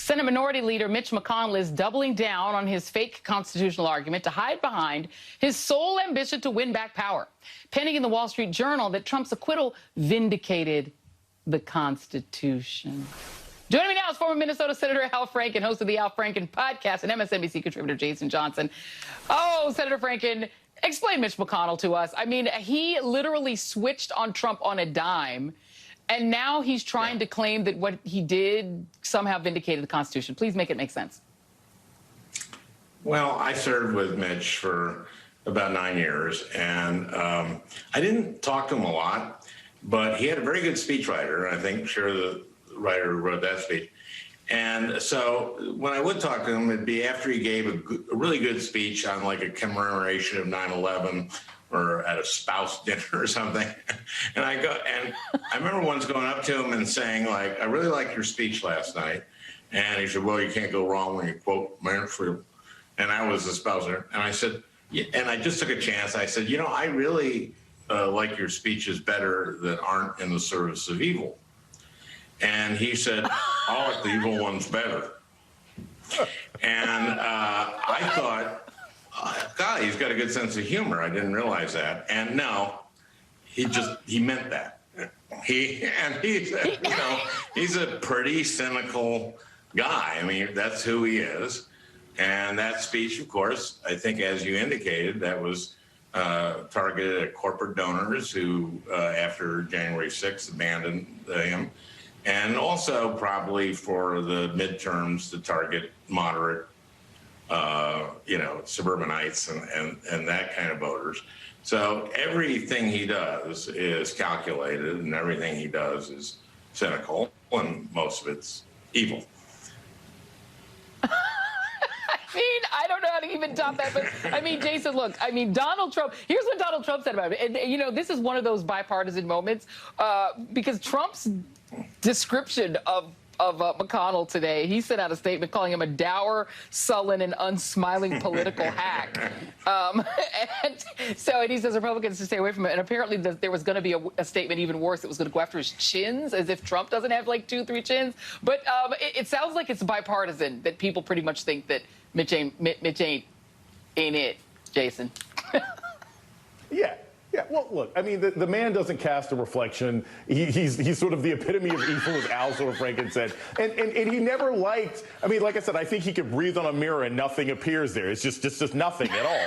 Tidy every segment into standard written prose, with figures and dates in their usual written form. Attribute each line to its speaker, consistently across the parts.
Speaker 1: Senate Minority Leader Mitch McConnell is doubling down on his fake constitutional argument to hide behind his sole ambition to win back power, penning in the Wall Street Journal that Trump's acquittal vindicated the Constitution. Joining me now is former Minnesota Senator Al Franken, host of the Al Franken podcast, and MSNBC contributor Jason Johnson. Oh, Senator Franken, explain Mitch McConnell to us. I mean, he literally switched on Trump on a dime, and now he's trying to claim that what he did somehow vindicated the Constitution. Please make it make sense.
Speaker 2: Well, I served with Mitch for about 9 years, and I didn't talk to him a lot, but he had a very good speechwriter, and I think sure the writer who wrote that speech. And so when I would talk to him, it'd be after he gave a really good speech on like a commemoration of 9/11 or at a spouse dinner or something. And I remember once going up to him and saying, like, I really liked your speech last night. And he said, well, you can't go wrong when you quote Manfred. And I was the spouse dinner. And I said, yeah, and I just took a chance. I said, you know, I really like your speeches better that aren't in the service of evil. And he said, I like the evil ones better. And I thought, God, he's got a good sense of humor. I didn't realize that. And no, he meant that. He's a pretty cynical guy. I mean, that's who he is. And that speech, of course, I think, as you indicated, that was targeted at corporate donors who, after January 6th, abandoned him. And also probably for the midterms to target moderate, suburbanites and that kind of voters. So everything he does is calculated, and everything he does is cynical, and most of it's evil.
Speaker 1: I don't know how to even top that, but I mean, Jason, look, I mean, Donald Trump, here's what Donald Trump said about it. And, you know, this is one of those bipartisan moments because Trump's description of McConnell today, he sent out a statement calling him a dour, sullen, and unsmiling political hack. And he says Republicans to stay away from it. And apparently there was going to be a statement even worse. It was going to go after his chins, as if Trump doesn't have like 2-3 chins. But it sounds like it's bipartisan, that people pretty much think that Mitch ain't it, Jason.
Speaker 3: Yeah. Yeah, well, look, I mean, the man doesn't cast a reflection. He's sort of the epitome of evil, as Al sort of Franken said. And he never liked, I mean, like I said, I think he could breathe on a mirror and nothing appears there. It's just nothing at all.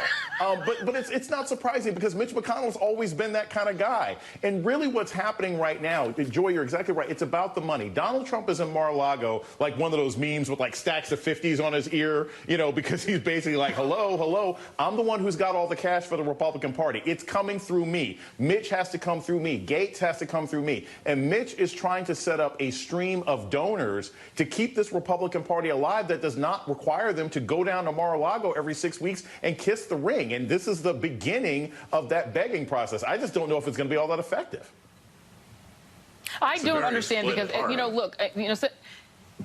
Speaker 3: But it's not surprising because Mitch McConnell's always been that kind of guy. And really what's happening right now, Joy, you're exactly right. It's about the money. Donald Trump is in Mar-a-Lago, like one of those memes with like stacks of 50s on his ear, you know, because he's basically like, hello, I'm the one who's got all the cash for the Republican Party. It's coming through me. Mitch has to come through me. Gates has to come through me. And Mitch is trying to set up a stream of donors to keep this Republican Party alive that does not require them to go down to Mar-a-Lago every 6 weeks and kiss the ring. And this is the beginning of that begging process. I just don't know if it's going to be all that effective.
Speaker 1: I don't understand because, you know, look,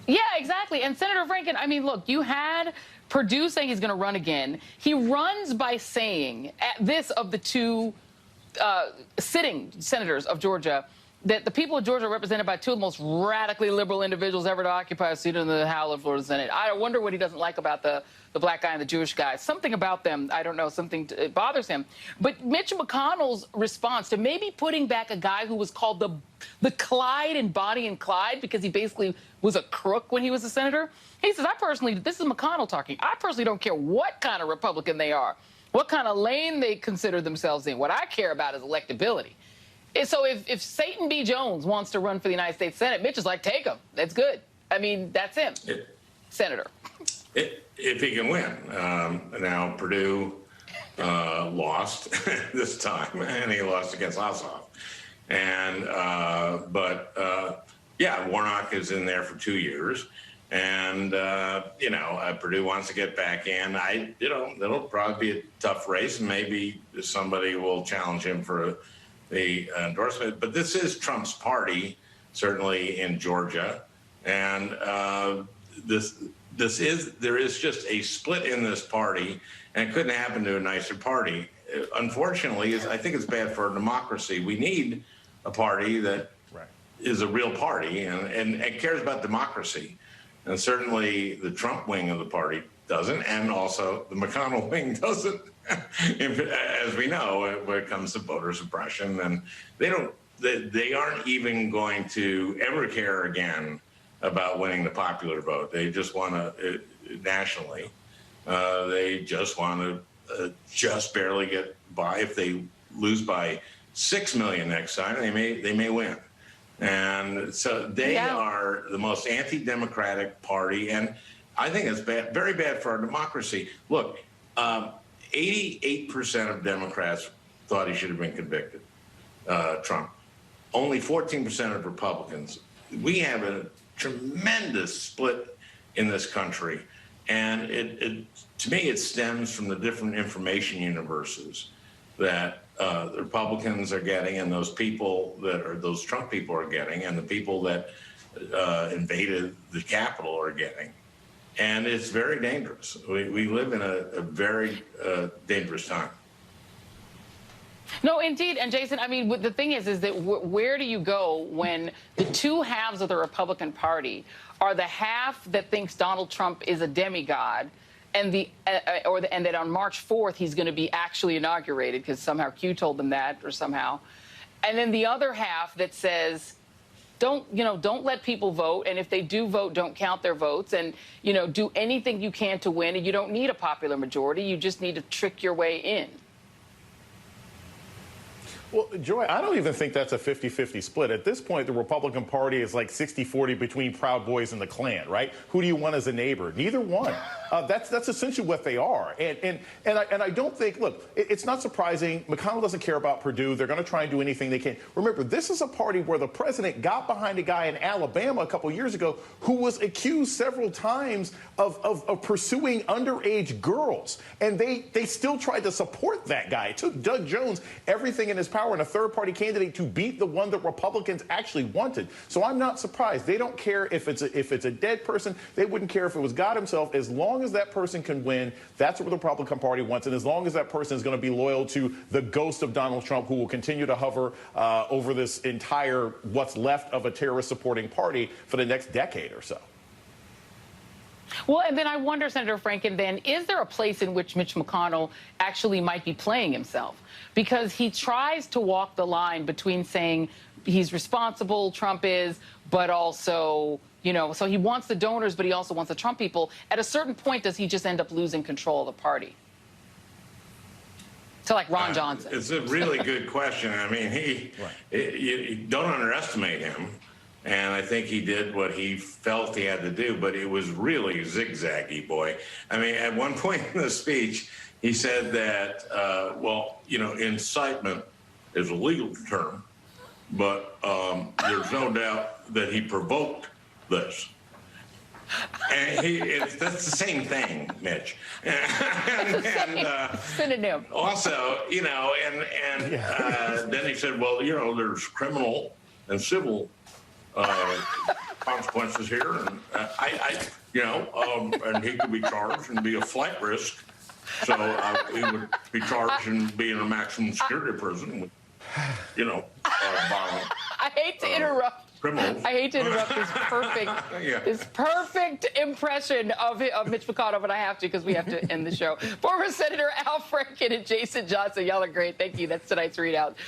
Speaker 1: yeah, exactly. And Senator Franken, I mean, look, you had Perdue saying he's going to run again. He runs by saying this of the two sitting senators of Georgia, that the people of Georgia are represented by two of the most radically liberal individuals ever to occupy a seat in the House of Florida Senate. I wonder what he doesn't like about the black guy and the Jewish guy. Something about them, I don't know, something it bothers him. But Mitch McConnell's response to maybe putting back a guy who was called the Clyde and Bonnie and Clyde because he basically was a crook when he was a senator. He says, this is McConnell talking. I personally don't care what kind of Republican they are, what kind of lane they consider themselves in. What I care about is electability. And so if Satan B. Jones wants to run for the United States Senate, Mitch is like, take him. That's good. I mean, that's him, Senator.
Speaker 2: If he can win. Now, Perdue lost this time, and he lost against Ossoff. Yeah, Warnock is in there for 2 years. And, Perdue wants to get back in. It'll probably be a tough race. Maybe somebody will challenge him for the endorsement. But this is Trump's party, certainly in Georgia. And there is just a split in this party, and it couldn't happen to a nicer party. Unfortunately, I think it's bad for democracy. We need a party that is a real party and cares about democracy. And certainly the Trump wing of the party doesn't, and also the McConnell wing doesn't, as we know, when it comes to voter suppression. And they aren't even going to ever care again about winning the popular vote. They just want to, nationally, they just want to just barely get by. If they lose by 6 million next time, they may win. And so they are the most anti-democratic party, and I think it's bad, very bad for our democracy. Look, 88% of Democrats thought he should have been convicted, Trump. Only 14% of Republicans. We have a tremendous split in this country, and to me, it stems from the different information universes that the Republicans are getting, and those Trump people are getting, and the people that invaded the Capitol are getting. And it's very dangerous. We live in a very dangerous time.
Speaker 1: No, indeed. And Jason, I mean, the thing is that where do you go when the two halves of the Republican Party are the half that thinks Donald Trump is a demigod, and and that on March 4th he's going to be actually inaugurated because somehow Q told them that, or somehow, and then the other half that says, don't let people vote, and if they do vote, don't count their votes, and do anything you can to win, and you don't need a popular majority, you just need to trick your way in.
Speaker 3: Well, Joy, I don't even think that's a 50-50 split. At this point, the Republican Party is like 60-40 between Proud Boys and the Klan, right? Who do you want as a neighbor? Neither one. That's essentially what they are. And I don't think, look, it's not surprising. McConnell doesn't care about Perdue. They're going to try and do anything they can. Remember, this is a party where the president got behind a guy in Alabama a couple years ago who was accused several times of pursuing underage girls. And they still tried to support that guy. It took Doug Jones everything in his power and a third-party candidate to beat the one that Republicans actually wanted. So I'm not surprised. They don't care if it's a dead person. They wouldn't care if it was God himself. As long as that person can win, that's what the Republican Party wants. And as long as that person is going to be loyal to the ghost of Donald Trump, who will continue to hover over this entire what's left of a terrorist-supporting party for the next decade or so.
Speaker 1: Well, and then I wonder, Senator Franken, then, is there a place in which Mitch McConnell actually might be playing himself? Because he tries to walk the line between saying he's responsible, Trump is, but also, so he wants the donors, but he also wants the Trump people. At a certain point, does he just end up losing control of the party? To like Ron Johnson.
Speaker 2: It's a really good question. I mean, you don't underestimate him. And I think he did what he felt he had to do, but it was really zigzaggy, boy. I mean, at one point in the speech, he said that, incitement is a legal term, but there's no doubt that he provoked this. And that's the same thing, Mitch.
Speaker 1: Synonym.
Speaker 2: Also, then he said, well, there's criminal and civil consequences here, and and he could be charged and be a flight risk. So he would be charged and be in a maximum security prison with, violent.
Speaker 1: I hate to interrupt.
Speaker 2: Criminals.
Speaker 1: I hate to interrupt this perfect impression of Mitch McConnell, but I have to because we have to end the show. Former Senator Al Franken and Jason Johnson, y'all are great. Thank you. That's tonight's ReidOut.